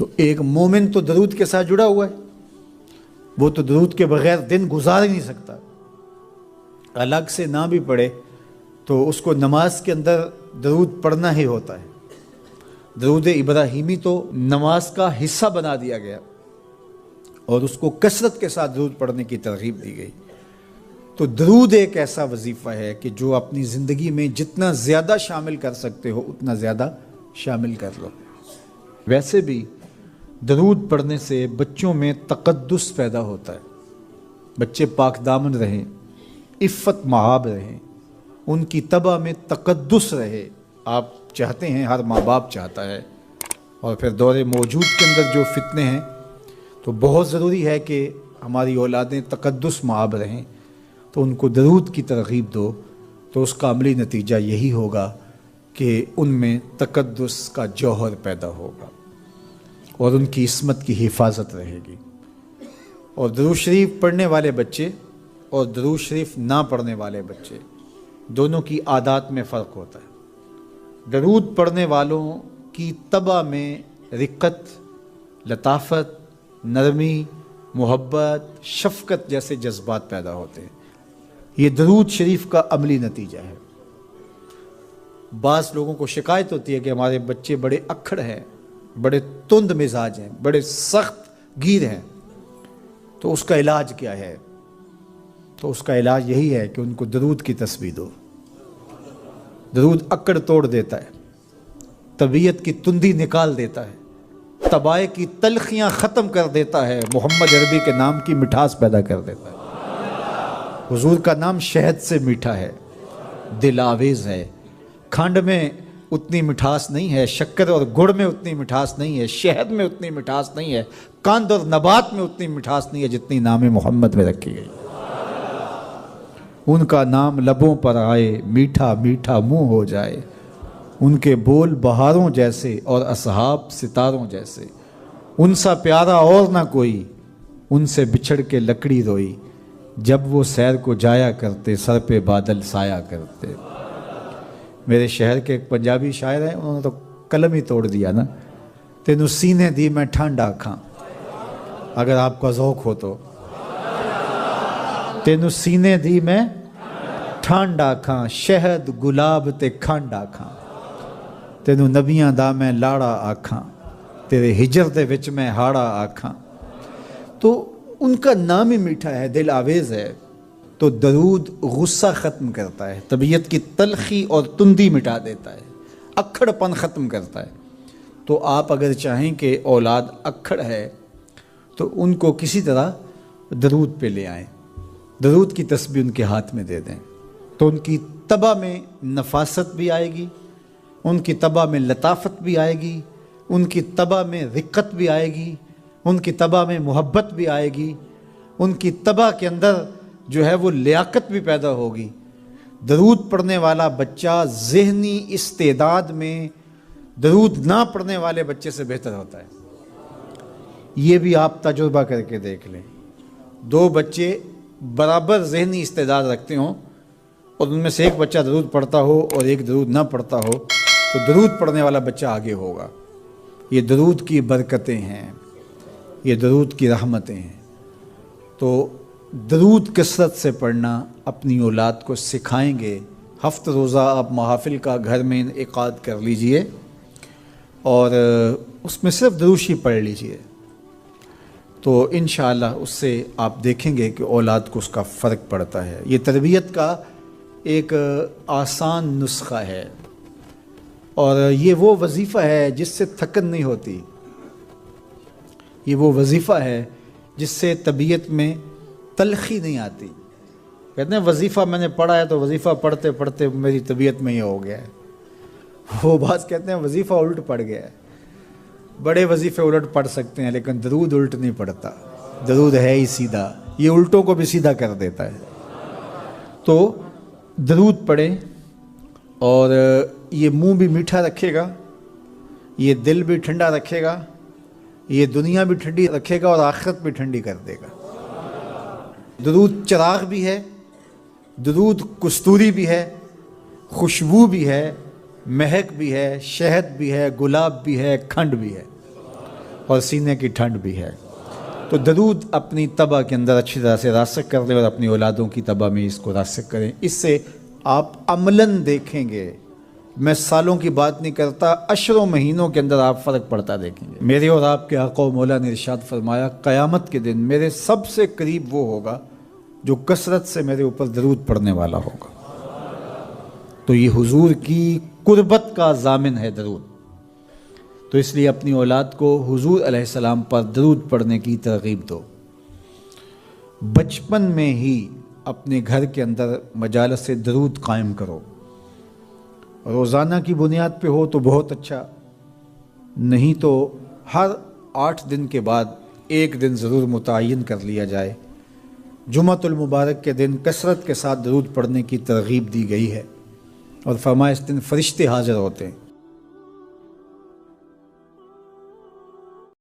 تو ایک مومن تو درود کے ساتھ جڑا ہوا ہے، وہ تو درود کے بغیر دن گزار ہی نہیں سکتا، الگ سے نہ بھی پڑھے تو اس کو نماز کے اندر درود پڑھنا ہی ہوتا ہے۔ درود ابراہیمی تو نماز کا حصہ بنا دیا گیا اور اس کو کثرت کے ساتھ درود پڑھنے کی ترغیب دی گئی۔ تو درود ایک ایسا وظیفہ ہے کہ جو اپنی زندگی میں جتنا زیادہ شامل کر سکتے ہو اتنا زیادہ شامل کر لو۔ ویسے بھی درود پڑھنے سے بچوں میں تقدس پیدا ہوتا ہے، بچے پاک دامن رہیں، عفت مآب رہیں، ان کی طبع میں تقدس رہے۔ آپ چاہتے ہیں، ہر ماں باپ چاہتا ہے، اور پھر دور موجود کے اندر جو فتنے ہیں تو بہت ضروری ہے کہ ہماری اولادیں تقدس مآب رہیں، تو ان کو درود کی ترغیب دو، تو اس کا عملی نتیجہ یہی ہوگا کہ ان میں تقدس کا جوہر پیدا ہوگا اور ان کی عصمت کی حفاظت رہے گی۔ اور درود شریف پڑھنے والے بچے اور درود شریف نہ پڑھنے والے بچے دونوں کی عادات میں فرق ہوتا ہے۔ درود پڑھنے والوں کی طبع میں رقت، لطافت، نرمی، محبت، شفقت جیسے جذبات پیدا ہوتے ہیں۔ یہ درود شریف کا عملی نتیجہ ہے۔ بعض لوگوں کو شکایت ہوتی ہے کہ ہمارے بچے بڑے اکھڑ ہیں، بڑے تند مزاج ہیں، بڑے سخت گیر ہیں، تو اس کا علاج کیا ہے؟ تو اس کا علاج یہی ہے کہ ان کو درود کی تسبیح دو۔ درود اکڑ توڑ دیتا ہے، طبیعت کی تندی نکال دیتا ہے، طبائع کی تلخیاں ختم کر دیتا ہے، محمد عربی کے نام کی مٹھاس پیدا کر دیتا ہے۔ حضور کا نام شہد سے میٹھا ہے، دل آویز ہے، کھنڈ میں اتنی مٹھاس نہیں ہے، شکر اور گڑ میں اتنی مٹھاس نہیں ہے، شہد میں اتنی مٹھاس نہیں ہے، قند اور نبات میں اتنی مٹھاس نہیں ہے جتنی نام محمد میں رکھی گئی۔ ان کا نام لبوں پر آئے، میٹھا میٹھا منہ ہو جائے، ان کے بول بہاروں جیسے اور اصحاب ستاروں جیسے، ان سا پیارا اور نہ کوئی، ان سے بچھڑ کے لکڑی روئی، جب وہ سیر کو جایا کرتے سر پہ بادل سایا کرتے۔ میرے شہر کے ایک پنجابی شاعر ہیں، انہوں نے تو قلم ہی توڑ دیا نا، تینوں سینے دی میں ٹھنڈ آکھاں، اگر آپ کا ذوق ہو تو، تینوں سینے دی میں ٹھنڈ آکھاں، شہد گلاب تے کھنڈ آکھاں، تینوں نبیاں دا میں لاڑا آکھاں، تیرے ہجر دے وچ میں ہاڑا آکھاں۔ تو ان کا نام ہی میٹھا ہے، دل آویز ہے۔ تو درود غصہ ختم کرتا ہے، طبیعت کی تلخی اور تندی مٹا دیتا ہے، اکھڑ پن ختم کرتا ہے۔ تو آپ اگر چاہیں کہ اولاد اکھڑ ہے تو ان کو کسی طرح درود پہ لے آئیں، درود کی تسبیح ان کے ہاتھ میں دے دیں، تو ان کی طبع میں نفاست بھی آئے گی، ان کی طبع میں لطافت بھی آئے گی، ان کی طبع میں رقت بھی آئے گی، ان کی طبع میں محبت بھی آئے گی، ان کی طبع کے اندر جو ہے وہ لیاقت بھی پیدا ہوگی۔ درود پڑھنے والا بچہ ذہنی استعداد میں درود نہ پڑھنے والے بچے سے بہتر ہوتا ہے۔ یہ بھی آپ تجربہ کر کے دیکھ لیں، دو بچے برابر ذہنی استعداد رکھتے ہوں اور ان میں سے ایک بچہ درود پڑھتا ہو اور ایک درود نہ پڑھتا ہو، تو درود پڑھنے والا بچہ آگے ہوگا۔ یہ درود کی برکتیں ہیں، یہ درود کی رحمتیں ہیں۔ تو درود کثرت سے پڑھنا اپنی اولاد کو سکھائیں گے۔ ہفتہ روزہ آپ محافل کا گھر میں انعقاد کر لیجئے اور اس میں صرف دروشی پڑھ لیجئے، تو انشاءاللہ اس سے آپ دیکھیں گے کہ اولاد کو اس کا فرق پڑتا ہے۔ یہ تربیت کا ایک آسان نسخہ ہے اور یہ وہ وظیفہ ہے جس سے تھکن نہیں ہوتی، یہ وہ وظیفہ ہے جس سے طبیعت میں تلخی نہیں آتی۔ کہتے ہیں وظیفہ میں نے پڑھا ہے تو وظیفہ پڑھتے پڑھتے میری طبیعت میں یہ ہو گیا ہے، وہ بعض کہتے ہیں وظیفہ الٹ پڑ گیا ہے۔ بڑے وظیفے الٹ پڑھ سکتے ہیں لیکن درود الٹ نہیں پڑھتا، درود ہے ہی سیدھا، یہ الٹوں کو بھی سیدھا کر دیتا ہے۔ تو درود پڑھیں اور یہ منہ بھی میٹھا رکھے گا، یہ دل بھی ٹھنڈا رکھے گا، یہ دنیا بھی ٹھنڈی رکھے گا اور آخرت بھی ٹھنڈی کر دے گا۔ درود چراغ بھی ہے، درود کستوری بھی ہے، خوشبو بھی ہے، مہک بھی ہے، شہد بھی ہے، گلاب بھی ہے، کھنڈ بھی ہے، اور سینے کی ٹھنڈ بھی ہے۔ تو درود اپنی طبع کے اندر اچھی طرح سے راسخ کر لیں اور اپنی اولادوں کی طبع میں اس کو راسخ کریں۔ اس سے آپ عملاً دیکھیں گے، میں سالوں کی بات نہیں کرتا، اشروں مہینوں کے اندر آپ فرق پڑتا دیکھیں گے۔ میرے اور آپ کے آقا و مولا نے ارشاد فرمایا، قیامت کے دن میرے سب سے قریب وہ ہوگا جو کثرت سے میرے اوپر درود پڑھنے والا ہوگا۔ تو یہ حضور کی قربت کا ضامن ہے درود۔ تو اس لیے اپنی اولاد کو حضور علیہ السلام پر درود پڑھنے کی ترغیب دو۔ بچپن میں ہی اپنے گھر کے اندر مجالس درود قائم کرو۔ روزانہ کی بنیاد پہ ہو تو بہت اچھا، نہیں تو ہر 8 دن کے بعد ایک دن ضرور متعین کر لیا جائے۔ جمعۃ المبارک کے دن کثرت کے ساتھ درود پڑھنے کی ترغیب دی گئی ہے، اور فرمایا اس دن فرشتے حاضر ہوتے ہیں۔